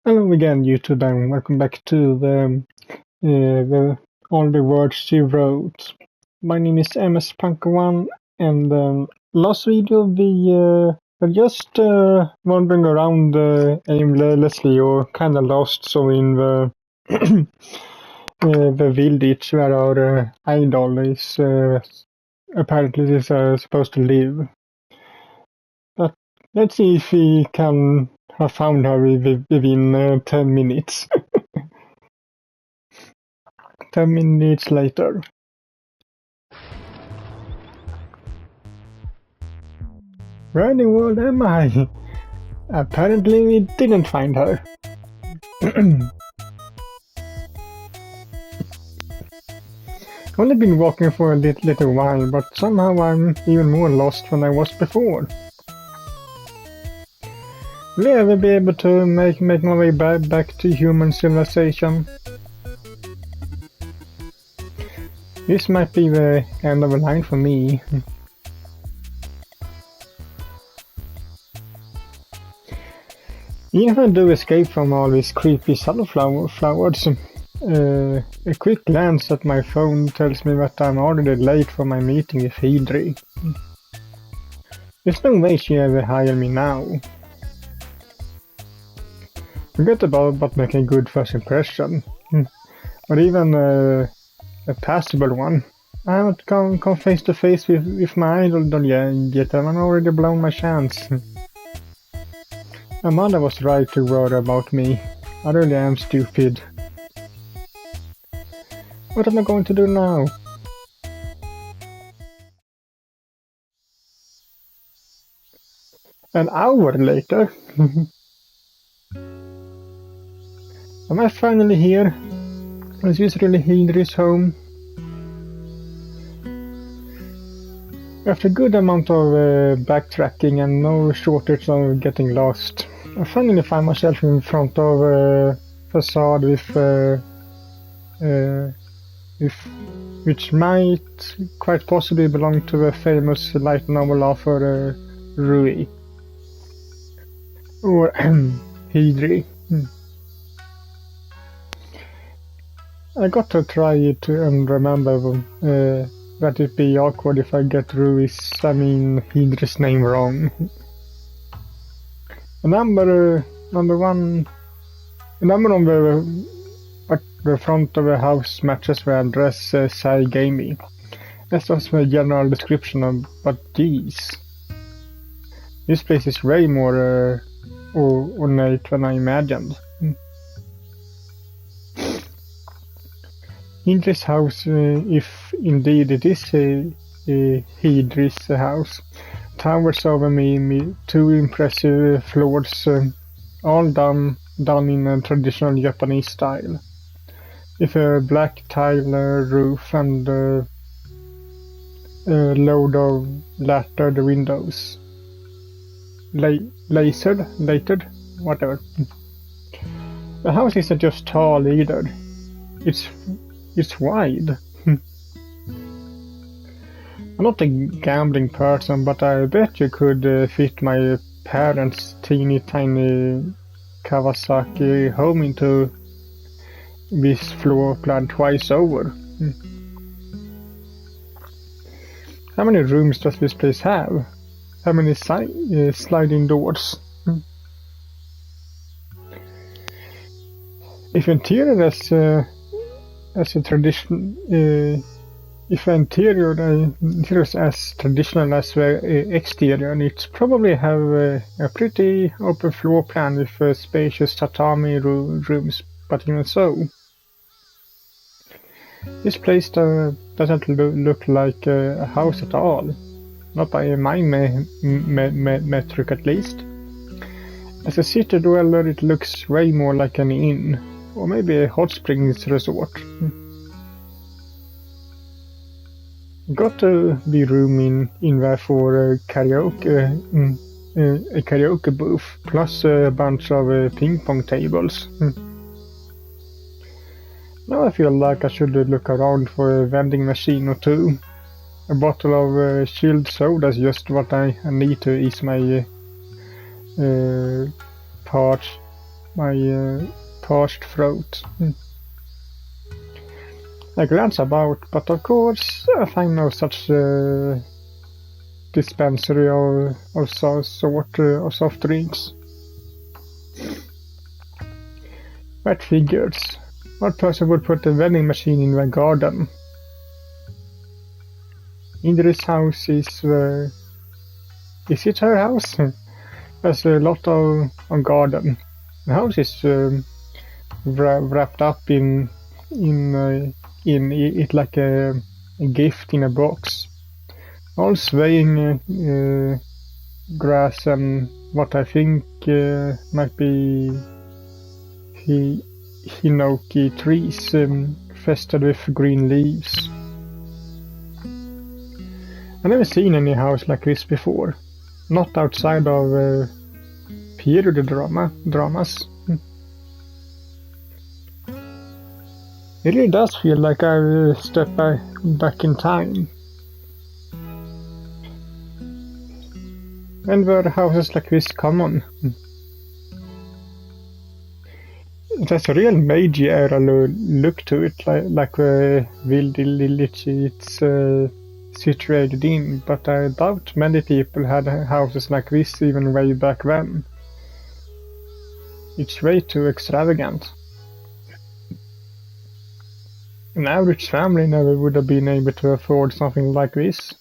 Hello again, YouTube, and welcome back to all the words you wrote. My name is MS-Punker1, and last video we were just wandering around aimlessly or kind of lost, so in the the village where our idol is apparently supposed to live. But let's see if we can have found her within 10 minutes. 10 minutes later. Where in the world am I? Apparently we didn't find her. Only been walking for a little while, but somehow I'm even more lost than I was before. Will I ever be able to make my way back to human civilization? This might be the end of a line for me. Even if I do escape from all these creepy sunflowers, a quick glance at my phone tells me that I'm already late for my meeting with Hydri. There's no way she ever hired me now. Forget about making a good first impression, or even a passable one. I haven't come face to face with my idol yet, and I've already blown my chance. My mother was right to worry about me. I really am stupid. What am I going to do now? An hour later? Am I finally here? Is this really Hydri's home? After a good amount of backtracking and no shortage of getting lost, I finally find myself in front of a facade which might quite possibly belong to the famous light novel author Rui. Or Hydri. I got to try it and remember that it'd be awkward if I get Hydri's name wrong. The number on the front of the house matches the address Sai gave me. That was the general description but geez. This place is way more ornate than I imagined. Hydri's house, if indeed it is Hydri's house, towers over me 2 impressive floors, all done in a traditional Japanese style, with a black tile roof and a load of lattered windows. Latered, whatever. The house isn't just tall either. It's wide. I'm not a gambling person, but I bet you could fit my parents' teeny tiny Kawasaki home into this floor plan twice over. How many rooms does this place have? How many sliding doors? If interior as a tradition, if interior is as traditional as the exterior, it's probably have a pretty open floor plan with spacious tatami rooms, but even so. This place doesn't look like a house at all, not by my metric at least. As a city dweller, it looks way more like an inn, or maybe a hot springs resort. Got to be room in there for a karaoke booth, plus a bunch of ping pong tables. Now I feel like I should look around for a vending machine or two. A bottle of chilled soda is just what I need to ease my my parched throat. I glance about, but of course I find no such dispensary of sort of soft drinks. That figures. What person would put a vending machine in their garden? Indri's house is it her house? There's a lot of garden. The house is wrapped up in it like a gift in a box. All swaying grass and what I think might be hinoki trees fested with green leaves. I've never seen any house like this before. Not outside of period dramas. It really does feel like I stepped back in time. And were houses like this common? It has a real Meiji era look to it, like the village it's situated in, but I doubt many people had houses like this even way back then. It's way too extravagant. An average family never would have been able to afford something like this.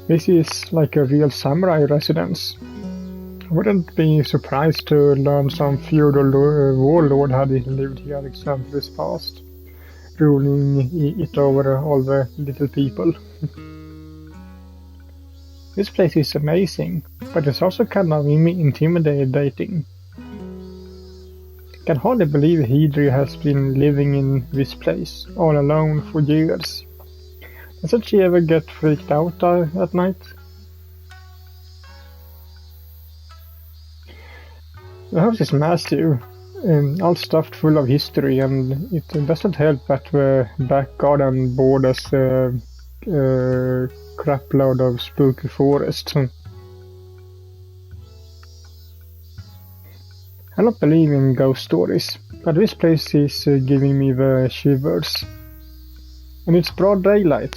This is like a real samurai residence. I wouldn't be surprised to learn some feudal warlord had lived here in centuries past, ruling it over all the little people. This place is amazing, but it's also kind of intimidating. I can hardly believe Hidri has been living in this place, all alone for years. Doesn't she ever get freaked out at night? The house is massive, all stuffed full of history, and it doesn't help that the back garden borders a crapload of spooky forest. I don't believe in ghost stories, but this place is giving me the shivers. And it's broad daylight.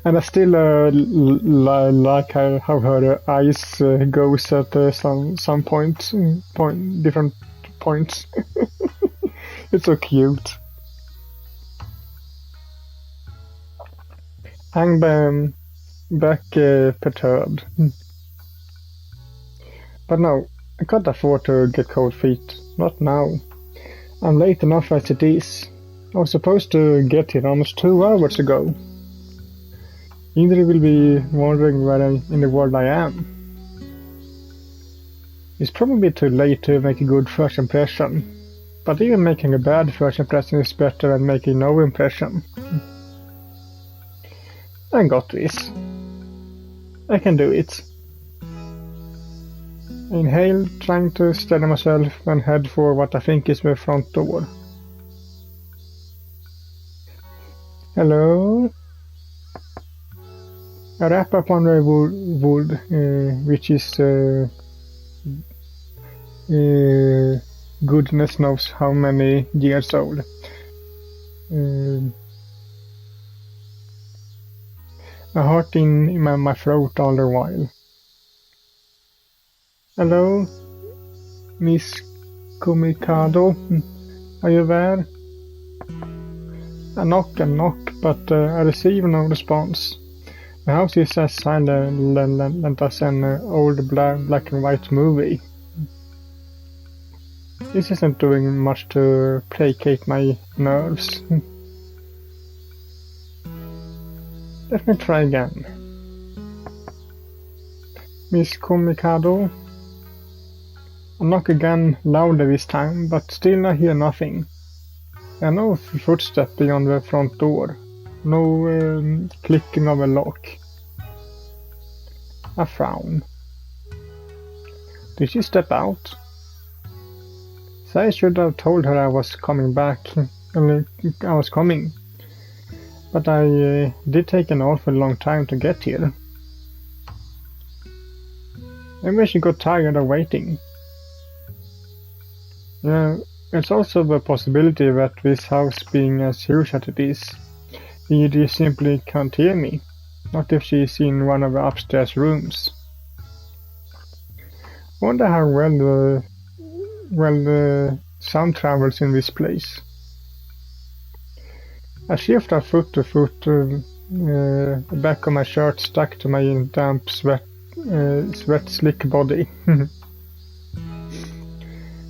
And I still like how her eyes goes at some different points. It's so cute. I'm back perturbed. But no, I can't afford to get cold feet. Not now. I'm late enough as it is. I was supposed to get here almost 2 hours ago. Indri will be wondering where in the world I am. It's probably too late to make a good first impression, but even making a bad first impression is better than making no impression. I got this. I can do it. I inhale, trying to steady myself and head for what I think is the front door. Hello? I wrap up on the wood, which is goodness knows how many years old. A heart in my throat all the while. Hello, Miss Kumikado, are you there? I knock, but I receive no response. The house is as silent as an old black and white movie. This isn't doing much to placate my nerves. Let me try again. Miss Kumikado? I knock again, louder this time, but still I hear nothing. There are no footsteps beyond the front door. No clicking of a lock. I frown. Did she step out? So I should have told her I was coming back. I was coming. But I did take an awful long time to get here. Maybe she got tired of waiting. It's also the possibility that this house being as huge as it is, Edie simply can't hear me. Not if she's in one of the upstairs rooms. Wonder how well the sound travels in this place. I shift her foot to foot, the back of my shirt stuck to my damp, sweat slick body.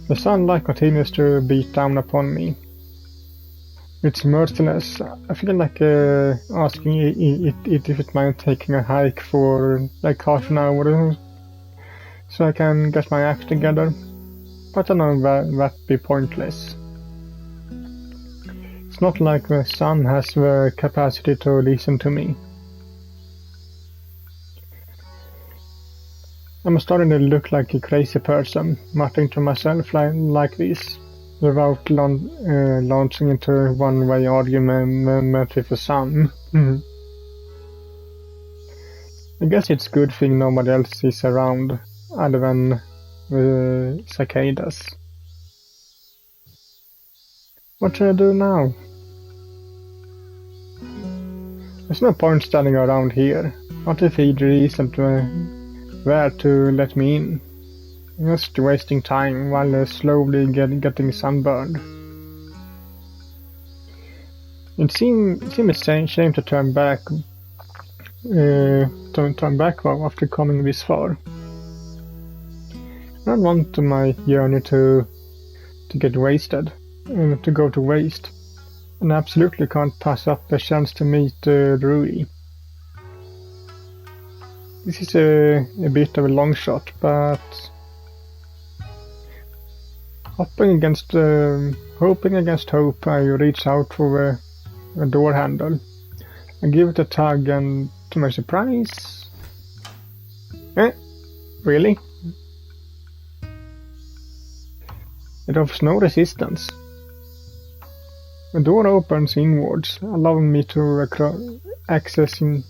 The sunlight continues to beat down upon me. It's merciless. I feel like asking it if it might taking a hike for like half an hour so I can get my act together. But I know that'd be pointless. It's not like the sun has the capacity to listen to me. I'm starting to look like a crazy person, muttering to myself like this, without launching into a one-way argument with the sun. I guess it's a good thing nobody else is around, other than the cicadas. What should I do now? There's no point standing around here. What if Idri isn't there to let me in? Just wasting time while slowly getting sunburned. It seemed a shame to turn back after coming this far. I don't want my journey to get wasted, to go to waste, and I absolutely can't pass up a chance to meet Rui. This is a bit of a long shot, but hoping against hope, I reach out for a door handle. I give it a tug, and to my surprise, really? It offers no resistance. The door opens inwards, allowing me access into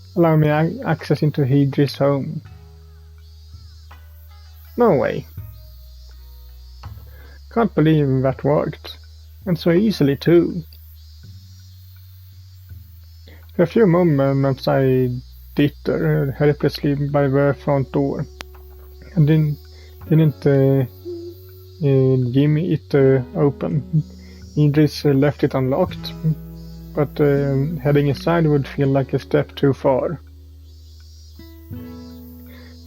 Hydri's home. No way. Can't believe that worked, and so easily too. For a few moments I titter helplessly by the front door, and didn't Jimmy it open. Idris left it unlocked, but heading inside would feel like a step too far.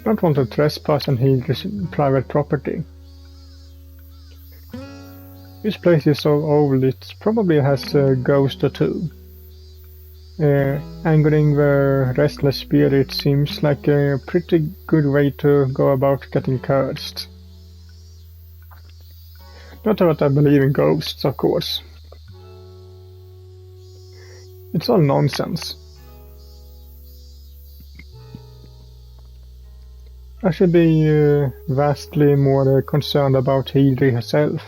Don't want to trespass on Idris' private property. This place is so old it probably has a ghost or two. Angering the restless spirit seems like a pretty good way to go about getting cursed. Not that I believe in ghosts, of course. It's all nonsense. I should be vastly more concerned about Hydri herself.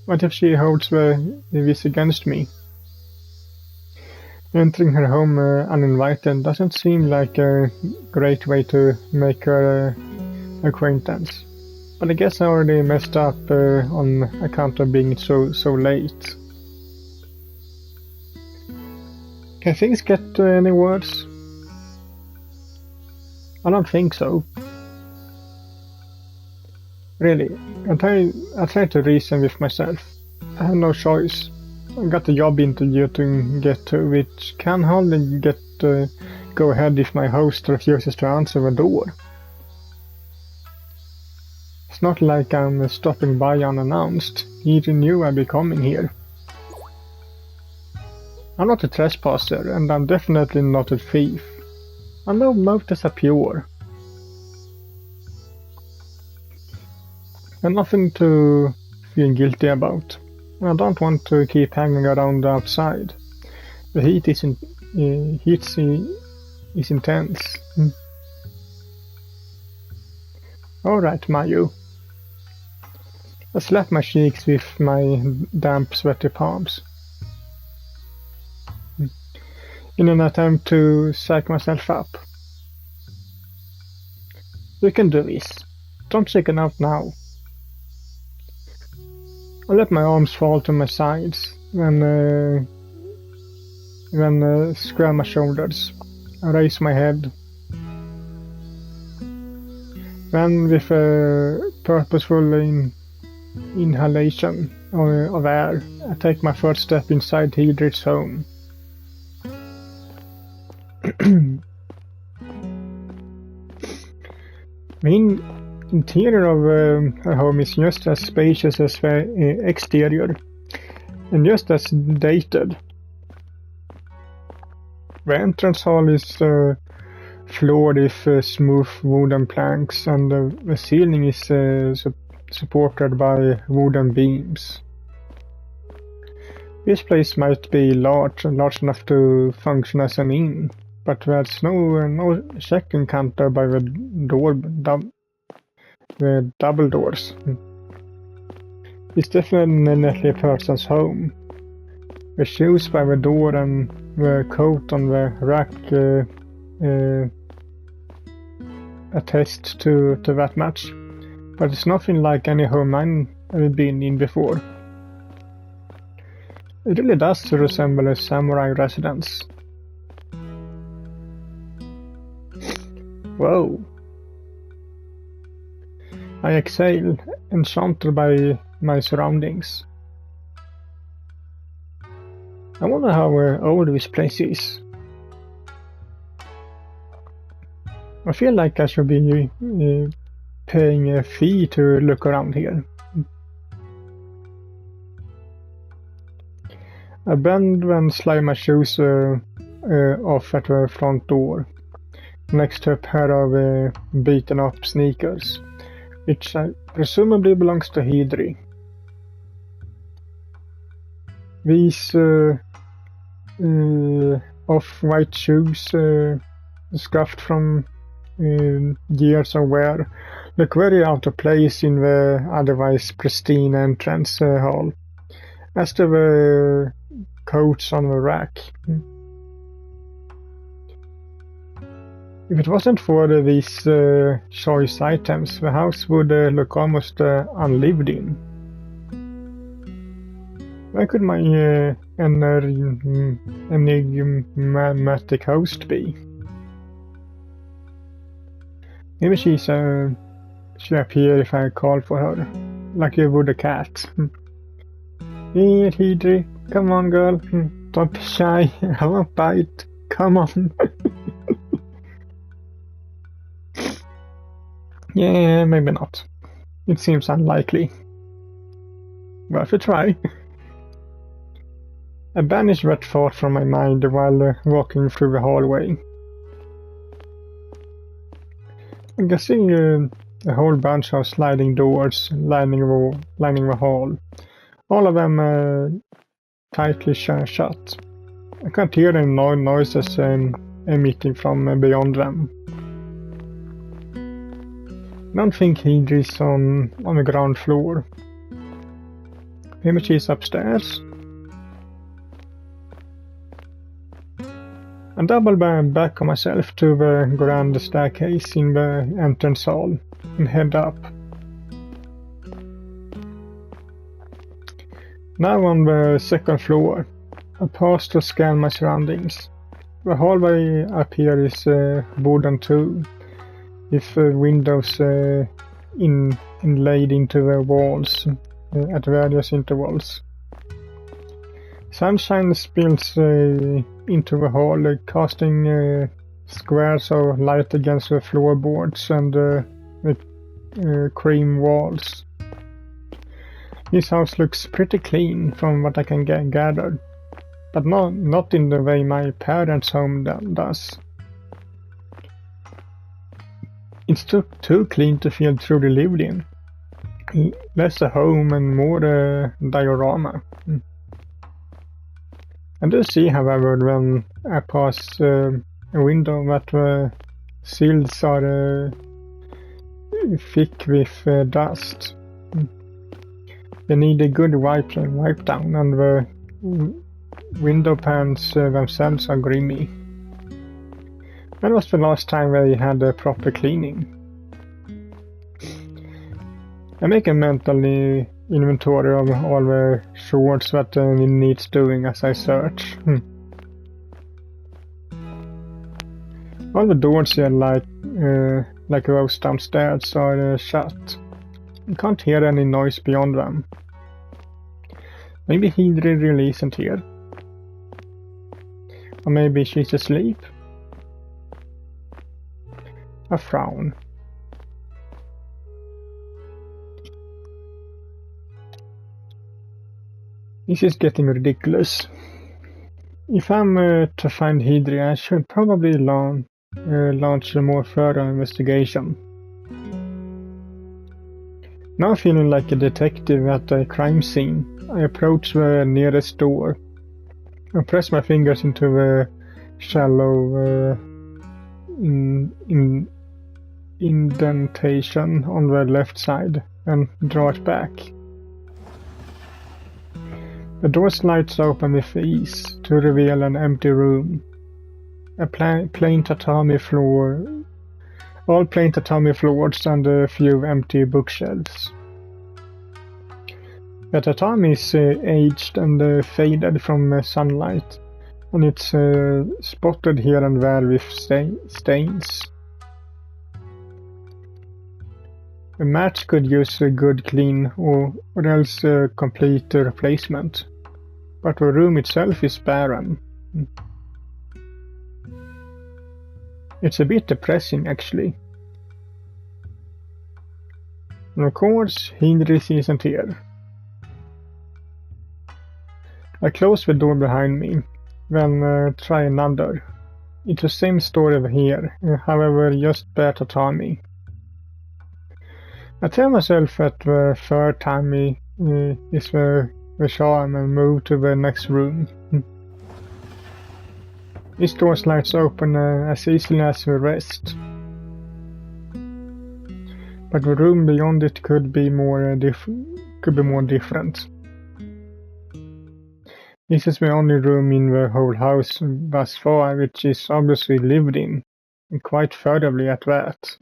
What if she holds this against me? Entering her home uninvited doesn't seem like a great way to make her acquaintance. But I guess I already messed up on account of being so late. Can things get any worse? I don't think so. Really, I try to reason with myself. I have no choice. I got a job interview to get to, which can hardly go ahead if my host refuses to answer the door. It's not like I'm stopping by unannounced. He knew I'd be coming here. I'm not a trespasser, and I'm definitely not a thief. I know motives are pure. And nothing to feel guilty about. I don't want to keep hanging around outside. The heat is intense. Alright, Mayu. I slap my cheeks with my damp, sweaty palms. In an attempt to psych myself up. You can do this. Don't chicken out now. I let my arms fall to my sides, then square my shoulders. I raise my head. Then with a purposeful inhalation of air, I take my first step inside Hildred's home. The interior of her home is just as spacious as the exterior, and just as dated. The entrance hall is floored with smooth wooden planks, and the ceiling is supported by wooden beams. This place might be large enough to function as an inn, but there's no check-in counter by the double doors. It's definitely a person's home. The shoes by the door and the coat on the rack attest to that much, but it's nothing like any home I've been in before. It really does resemble a samurai residence. Whoa. I exhale, enchanted by my surroundings. I wonder how old this place is. I feel like I should be paying a fee to look around here. I bend and slide my shoes off at the front door, next to a pair of beaten up sneakers, which presumably belongs to Hidri. These off-white shoes, scuffed from years of wear, look very out of place in the otherwise pristine entrance hall, as do the coats on the rack. If it wasn't for these choice items, the house would look almost unlived in. Where could my enigmatic host be? Maybe she appear if I call for her, like you would a cat. Here, Hidri, come on, girl. Don't be shy. I won't bite. Come on. Yeah, maybe not. It seems unlikely. Worth a try. I banish that thought from my mind while walking through the hallway. I can see a whole bunch of sliding doors lining the hall. All of them tightly shut. I can't hear any noises emitting from beyond them. I don't think Hidri's on the ground floor. Maybe she's upstairs. I double back on myself to the grand staircase in the entrance hall and head up. Now on the second floor, I pause to scan my surroundings. The hallway up here is wooden too, with windows inlaid into the walls at various intervals. Sunshine spills into the hall, casting squares of light against the floorboards and the cream walls. This house looks pretty clean from what I can gather, but not in the way my parents' home does. It's too clean to feel truly lived in. Less a home and more a diorama. I do see, however, when I pass a window that the sills are thick with dust. They need a good wipe down, and the window pans themselves are grimy. When was the last time they had a proper cleaning? I make a mental inventory of all the chores that needs doing as I search. All the doors here, like those downstairs, are shut. I can't hear any noise beyond them. Maybe Hydri really isn't here. Or maybe she's asleep. A frown. This is getting ridiculous. If I'm to find Hydri, I should probably launch a more further investigation. Now feeling like a detective at a crime scene, I approach the nearest door. I press my fingers into the shallow indentation on the left side and draw it back. The door slides open with ease to reveal an empty room. A plain tatami floor, all plain tatami floors and a few empty bookshelves. The tatami is aged and faded from sunlight, and it's spotted here and there with stains. A match could use a good clean or else a complete replacement, but the room itself is barren. It's a bit depressing, actually. And of course, Hydri isn't here. I close the door behind me, then try another. It's the same story over here, however just bare tatami. I tell myself that the third time is the charm and move to the next room. This door slides open as easily as the rest. But the room beyond it could be more different. This is the only room in the whole house thus far which is obviously lived in, and quite thoroughly at that.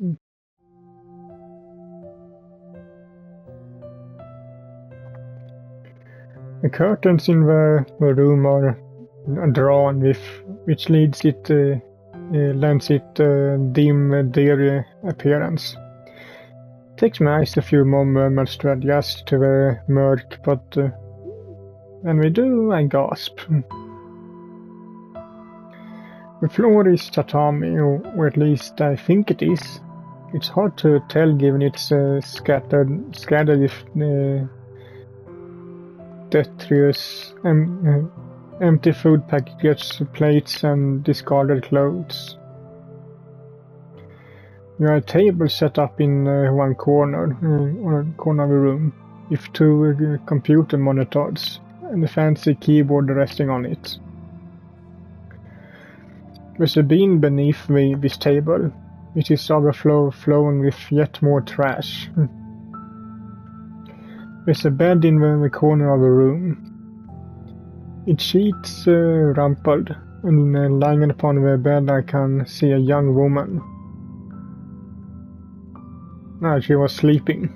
The curtains in the room are drawn, which lends it dim, dreary appearance. It takes my eyes a few more moments to adjust to the murk, but when we do, I gasp. The floor is tatami, or at least I think it is. It's hard to tell given it's scattered with detritus, empty food packages, plates, and discarded clothes. There are a table set up in one corner of the room, with two computer monitors and a fancy keyboard resting on it. There's a bin beneath this table, which is overflowing with yet more trash. There's a bed in the corner of the room. Its sheets rumpled, and lying upon the bed I can see a young woman. No, she was sleeping.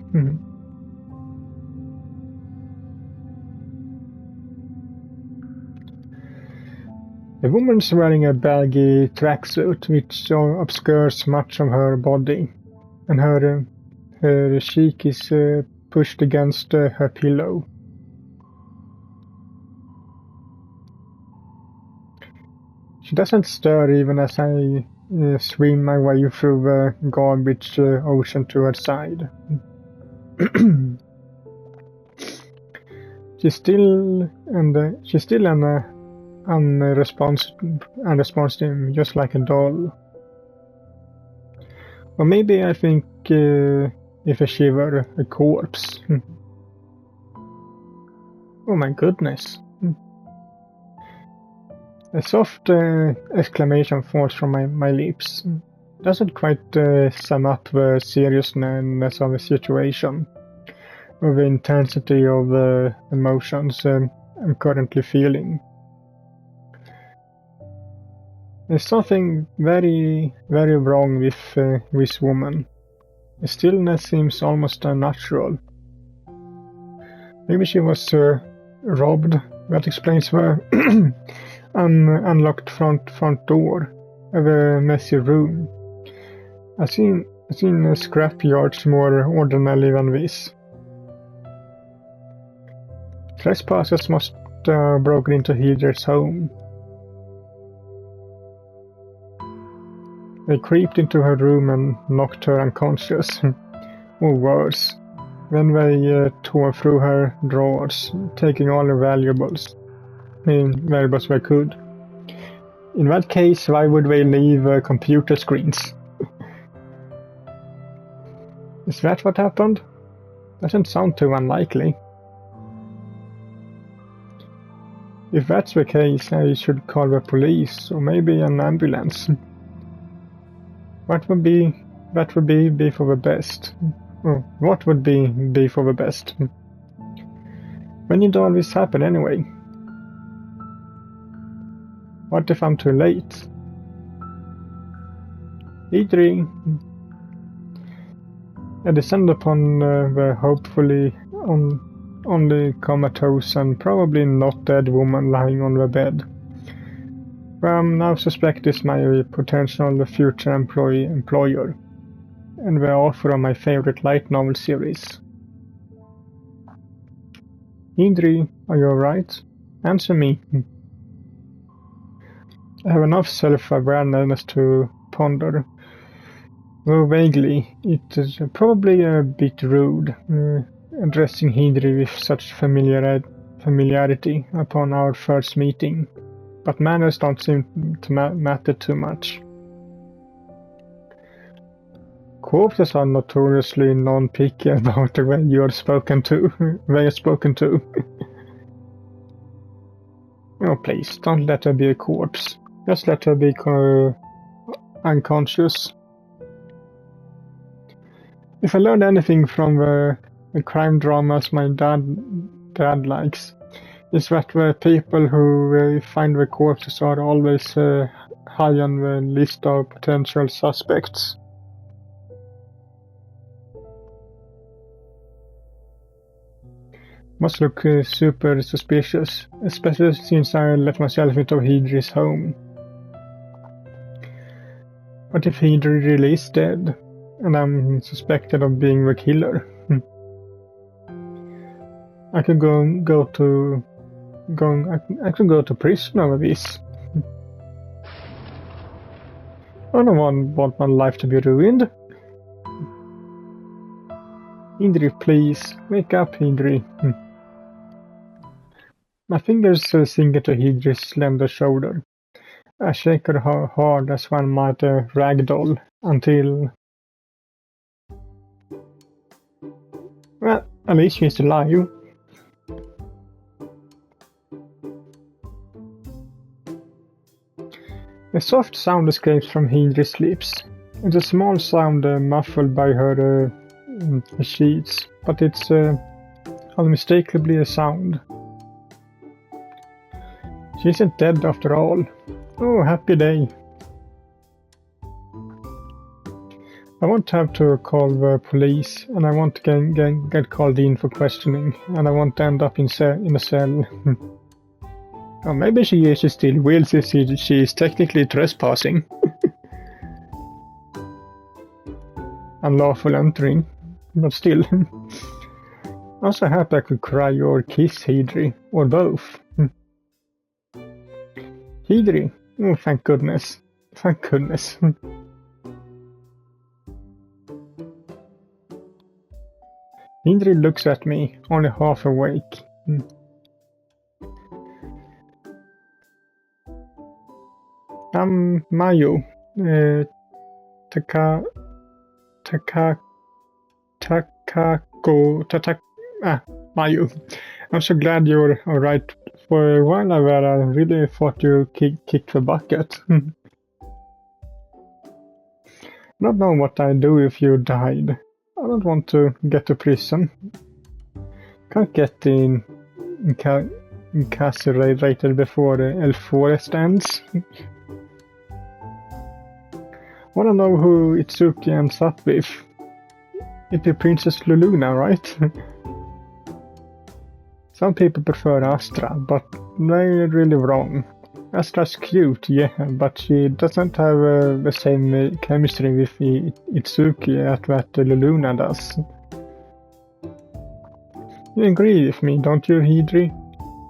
The woman's wearing a baggy tracksuit which obscures much of her body, and her cheek is pushed against her pillow. She doesn't stir even as I swim my way through the garbage ocean to her side. She's still unresponsive, just like a doll. Or maybe I think if she were a corpse. Oh my goodness. A soft exclamation falls from my lips. Doesn't quite sum up the seriousness of the situation, or the intensity of the emotions I'm currently feeling. There's something very, very wrong with this woman. The stillness seems almost unnatural, Maybe she was robbed. That explains the unlocked front door of a messy room. I've seen scrapyards more ordinary than this. Trespassers must have broken into Heather's home. They creeped into her room and knocked her unconscious. Or worse. Then they tore through her drawers, taking all the valuables they could. In that case, why would they leave computer screens? Is that what happened? Doesn't sound too unlikely. If that's the case, I should call the police, or maybe an ambulance. That would be for the best. Oh, what would be for the best? When did all this happen anyway? What if I'm too late? E3. I descend upon the hopefully only comatose and probably not dead woman lying on the bed. Now suspect is my potential future employer, and the author of my favorite light novel series. Idri, are you alright? Answer me. I have enough self-awareness to ponder. Though vaguely, it is probably a bit rude, addressing Hidri with such familiarity upon our first meeting, but manners don't seem to matter too much. Corpses are notoriously non-picky about the way they are spoken to. Oh please, don't let her be a corpse. Just let her be unconscious. If I learned anything from the crime dramas my dad likes, is that the people who find the corpses are always high on the list of potential suspects. Must look super suspicious, especially since I let myself into Hidri's home. What if Hidri really is dead, and I'm suspected of being the killer? I could go to prison over this. I don't want my life to be ruined. Hidri, please, wake up, Hidri. My fingers sink into Hidri's slender shoulder. I shake her hard as one might a ragdoll until... Well, at least she's alive. A soft sound escapes from Hidri's lips. It's a small sound muffled by her sheets, but it's unmistakably a sound. She isn't dead after all. Oh, happy day. I won't have to call the police, and I won't get called in for questioning, and I won't end up in a cell. Or maybe she still will, since she is technically trespassing. Unlawful entering, but still. I'm so happy I could cry or kiss Hidri, or both. Hidri, oh thank goodness. Thank goodness. Hidri looks at me, only half awake. I'm Mayu. Mayu. I'm so glad you're alright. For a while I really thought you kicked the bucket. I don't know what I'd do if you died. I don't want to get to prison. Can't get incarcerated before the El Forest ends. Wanna know who Itsuki ends up with? It'd be Princess Luluna, right? Some people prefer Astra, but they're really wrong. Astra's cute, yeah, but she doesn't have the same chemistry with Itsuki that Luluna does. You agree with me, don't you, Hidri?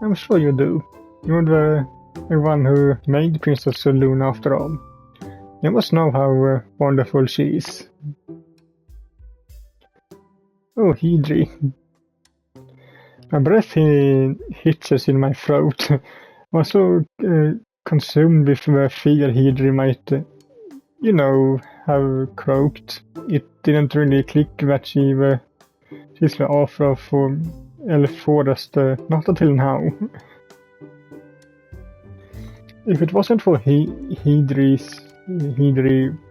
I'm sure you do. You're the one who made Princess Luna after all. You must know how wonderful she is. Oh, Hidri. My breath hitches in my throat. I was so consumed with the fear Hidri might, have croaked. It didn't really click that she's the author of Elf Forest, not until now. If it wasn't for Hidri,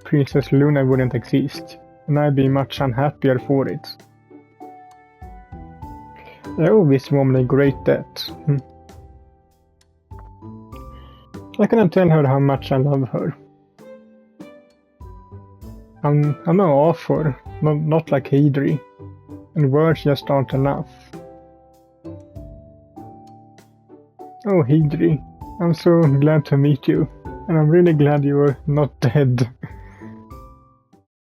Princess Luna wouldn't exist, and I'd be much unhappier for it. I owe this woman a great debt. I couldn't tell her how much I love her. I'm no author, not like Hidri, and words just aren't enough. Oh, Hidri, I'm so glad to meet you, and I'm really glad you were not dead.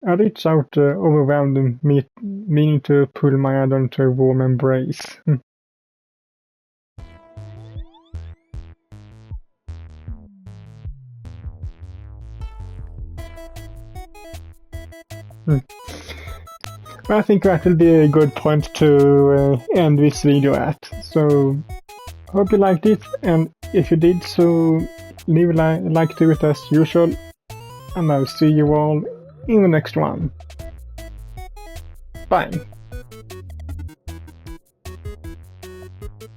I reached out, overwhelmed, meaning to pull my idol into a warm embrace. I think that will be a good point to end this video at. So, hope you liked it, and if you did, so leave a like to it as usual, and I'll see you all in the next one. Bye.